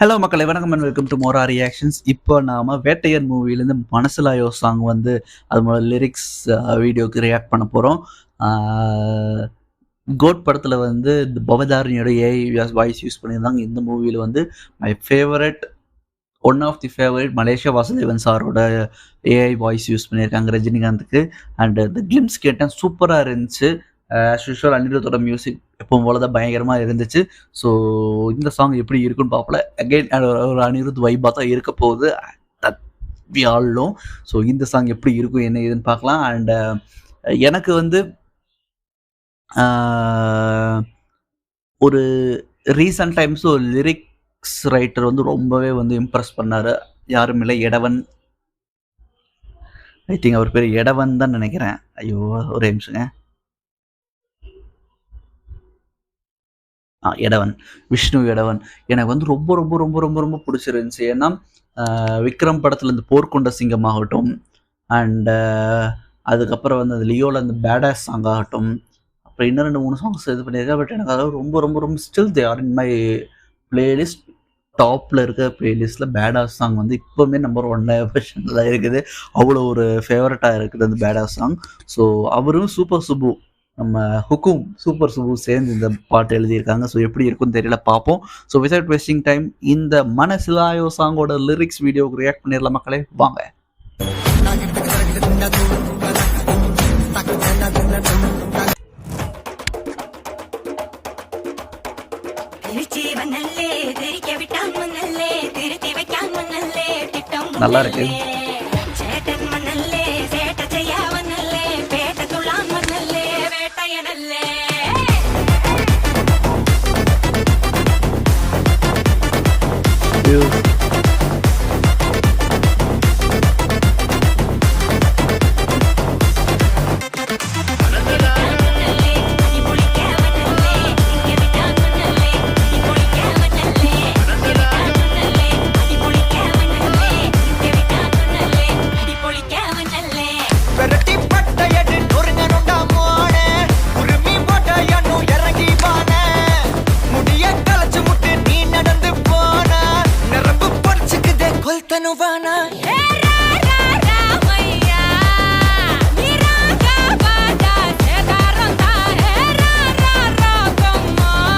Hello மக்களே, வணக்கம் and welcome to மோரா reactions. இப்போ நாம வேட்டையன் மூவிலேருந்து மனசிலாயோ சாங் வந்து அதோட லிரிக்ஸ் வீடியோக்கு ரியாக்ட் பண்ண போகிறோம். கோட் படத்தில் வந்து இந்த பவதாரணியோட ஏஐ வாய்ஸ் யூஸ் பண்ணியிருந்தாங்க. இந்த மூவியில் வந்து my favourite one of the favourite Malaysia Vasudevan சாரோட ஏஐ வாய்ஸ் யூஸ் பண்ணியிருக்காங்க ரஜினிகாந்துக்கு. அண்ட் இந்த கிளிம்ஸ் கேட்டேன், சூப்பராக இருந்துச்சு. ஆஸ் யூஷுவல் அனிருத்தோட மியூசிக் எப்பவும் போல தான் பயங்கரமாக இருந்துச்சு. ஸோ இந்த சாங் எப்படி இருக்குன்னு பார்ப்பல. அகெயின் ஒரு அனிருத் வைபாக தான் இருக்க போகுது, that we all know. So இந்த சாங் எப்படி இருக்கும் என்ன ஏதுன்னு பார்க்கலாம். அண்ட் எனக்கு வந்து ஒரு ரீசன்ட் டைம்ஸ் ஒரு லிரிக்ஸ் ரைட்டர் வந்து ரொம்பவே வந்து இம்ப்ரெஸ் பண்ணார். யாரும் இல்லை, எடவன். ஐ திங்க் அவர் பேர் எடவன் தான் நினைக்கிறேன். ஐயோ ஒரு நிமிஷங்க. எடவன், விஷ்ணு எடவன் எனக்கு வந்து ரொம்ப ரொம்ப ரொம்ப ரொம்ப ரொம்ப பிடிச்சிருந்துச்சு. ஏன்னா விக்ரம் படத்தில் இந்த போர்க்கொண்ட சிங்கம் ஆகட்டும், அண்ட் அதுக்கப்புறம் வந்து அந்த லியோவில் அந்த பேடாஸ் சாங் ஆகட்டும், அப்புறம் இன்னும் 2-3 சாங்ஸ் இது பண்ணியிருக்கேன். பட் எனக்கு அதாவது ரொம்ப ரொம்ப ரொம்ப still they are in my playlist. டாப்பில் இருக்க பிளேலிஸ்ட்டில் பேடாஸ் சாங் வந்து இப்போவுமே நம்பர் 1 பொசிஷனில் இருக்குது. அவ்வளோ ஒரு ஃபேவரட்டாக இருக்குது அந்த பேடாஸ் சாங். ஸோ அவரும் சூப்பர் சுப்பு, நம்ம ஹுக்கும் சூப்பர் சுப்பு சேர்ந்து இந்த பாட்டு எழுதியிருக்காங்க. ஸோ எப்படி இருக்குன்னு தெரியல, பார்ப்போம். ஸோ வித்வுட் வேஸ்டிங் டைம் இந்த மனசிலாயோ சாங்கோட லிரிக்ஸ் வீடியோக்கு ரியாக்ட் பண்ணிடலாம் மக்களே, வாங்க. நல்லா இருக்கு.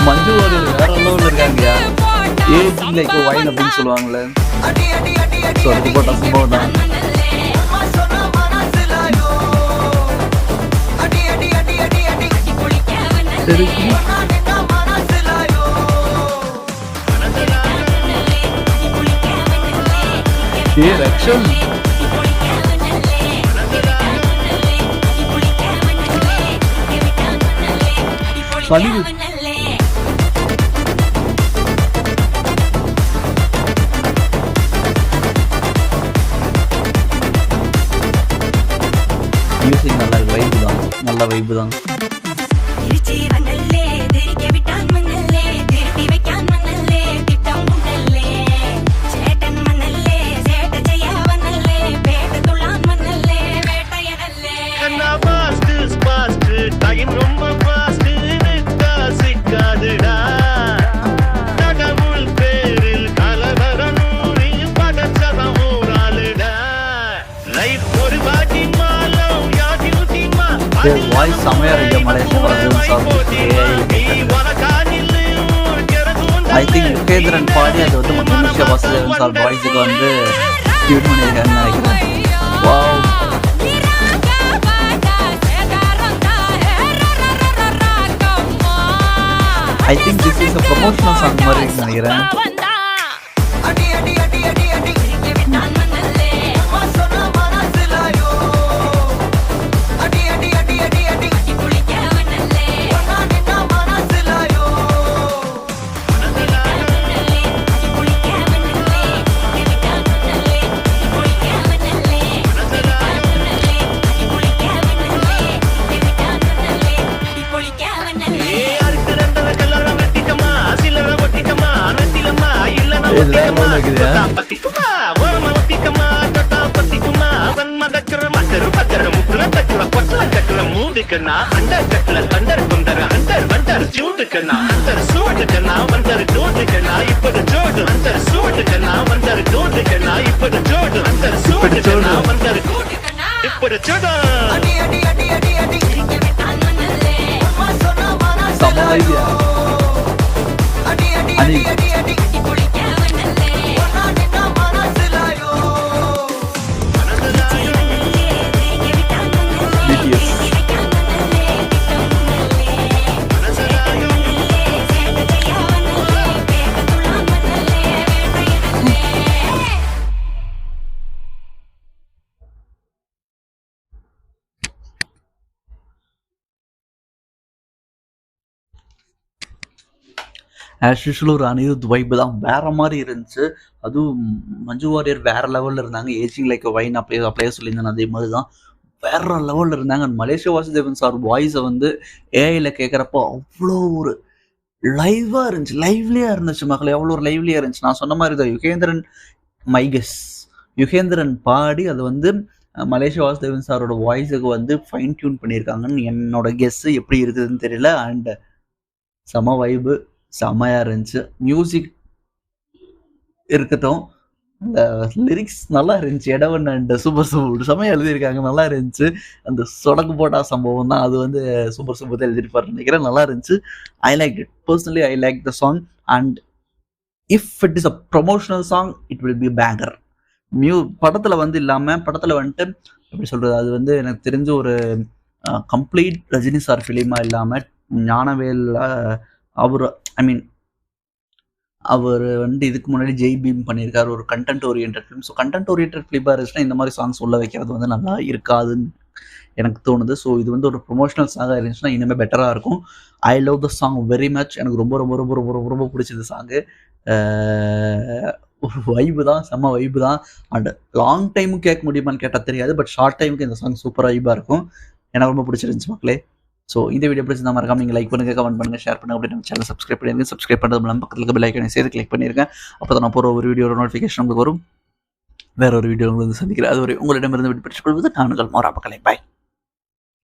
மஞ்சு ஒரு வேற லெவலில் இருக்காங்க. ஏஜிங் லைக் வைன் அப்படின்னு சொல்லுவாங்கல்ல, ஸோ அது போட்ட சம்பவம் தான். ஏ ரக்ஷன் பழி மியூசிக் நல்லா இருக்கு, வைப்பு தான், நல்ல வைப்பு தான். வாய்ஸ் செமையா இருக்கு Malaysia Vasudevan sir. I think Mukendran பாடி அது வந்து மலேசியா வாசுதேவன் சார் வாய்ஸுக்கு வந்து டியூன் பண்ணியிருக்காருன்னு நினைக்கிறேன். Wow, I think this is a promotional song மாதிரி நினைக்கிறேன். செம வைபியா. आणि BTS. ஆஸ் யூஷுவல் ஒரு அனிருத் வைப் தான் வேற மாதிரி இருந்துச்சு. அதுவும் மஞ்சு வாரியர் வேற லெவலில் இருந்தாங்க. ஏஜிங் லைக் வைன் அப்படியே சொல்லியிருந்தேன். அதே மாதிரி தான் வேற லெவலில் இருந்தாங்க. மலேசியா வாசுதேவன் சார் வாய்ஸை வந்து ஏஐயில் கேட்குறப்போ அவ்வளோ ஒரு லைவாக இருந்துச்சு. லைவ்லியாக இருந்துச்சு மக்களே, எவ்வளோ ஒரு லைவ்லியாக இருந்துச்சு. நான் சொன்ன மாதிரி தான் யுகேந்திரன் மைகஸ் யுகேந்திரன் பாடி அது வந்து மலேசியா வாசுதேவன் சாரோட வாய்ஸுக்கு வந்து ஃபைன் டியூன் பண்ணியிருக்காங்கன்னு என்னோட கெஸ்ஸு. எப்படி இருக்குதுன்னு தெரியல. அண்ட் செம வைபு, செம்மையாக இருந்துச்சு. மியூசிக் இருக்கட்டும், அந்த லிரிக்ஸ் நல்லா இருந்துச்சு. எடவன் அண்ட் சூப்பர் சூப்பர் செம்மையாக எழுதியிருக்காங்க, நல்லா இருந்துச்சு. அந்த சொடக்கு போட்டா சம்பவம் தான் அது வந்து சூப்பர் சூப்பர் தான் எழுதியிருப்பாருன்னு நினைக்கிறேன். நல்லா இருந்துச்சு. I like it personally. I like the song. And if it is a promotional song it will be banker. படத்தில் வந்து இல்லாமல் படத்தில் வந்துட்டு எப்படி சொல்கிறது, அது வந்து எனக்கு தெரிஞ்ச ஒரு கம்ப்ளீட் ரஜினி சார் ஃபிலிமாக இல்லாமல் ஞானவேல் அவர் அவர் வந்து இதுக்கு முன்னாடி ஜெய் பீம் பண்ணியிருக்காரு, ஒரு content orient film. So content orient ஃபிலிமாக இருந்துச்சுன்னா இந்த மாதிரி சாங்ஸ் சொல்ல வைக்கிறது வந்து நல்லா இருக்காதுன்னு எனக்கு தோணுது. ஸோ இது வந்து ஒரு ப்ரொமோஷனல் சாங்காக இருந்துச்சுன்னா இனிமேல் பெட்டராக இருக்கும். I love the song very much. எனக்கு ரொம்ப ரொம்ப ரொம்ப ரொம்ப ரொம்ப ரொம்ப பிடிச்சது சாங்கு. ஒரு வைப்பு தான், செம்ம வைப்பு தான். அண்ட் லாங் டைமும் கேட்க முடியுமான்னு கேட்டால் தெரியாது. பட் ஷார்ட் டைமுக்கு இந்த சாங் சூப்பர் வைப்பாக இருக்கும். எனக்கு ரொம்ப பிடிச்சிருந்துச்சு மக்களே. ஸோ இந்த வீடியோ பிடிச்சிருந்தா மறக்காம நீங்கள் லைக் பண்ணுங்கள், கமெண்ட் பண்ணுங்கள், ஷேர் பண்ணுங்கள். அப்படி நம்ம சேனல் சப்ஸ்கிரைப் பண்ணிடுங்க. சப்ஸ்கிரைப் பண்ணுறது மூலம் பக்கத்தில் பெல் ஐக்கானை சேர்த்து கிளிக் பண்ணியிருக்கேன். அப்போ தான் நான் போகிற ஒரு வீடியோட நோட்டிஃபிகேஷன் உங்களுக்கு வரும். வேற ஒரு வீடியோ உங்களுக்கு வந்து சந்திக்கிறேன். அது வரை உங்களிடமிருந்து விட்டு பெற்றுக் கொள்வது நான் உங்கள் மோரா மக்களே. பாய்.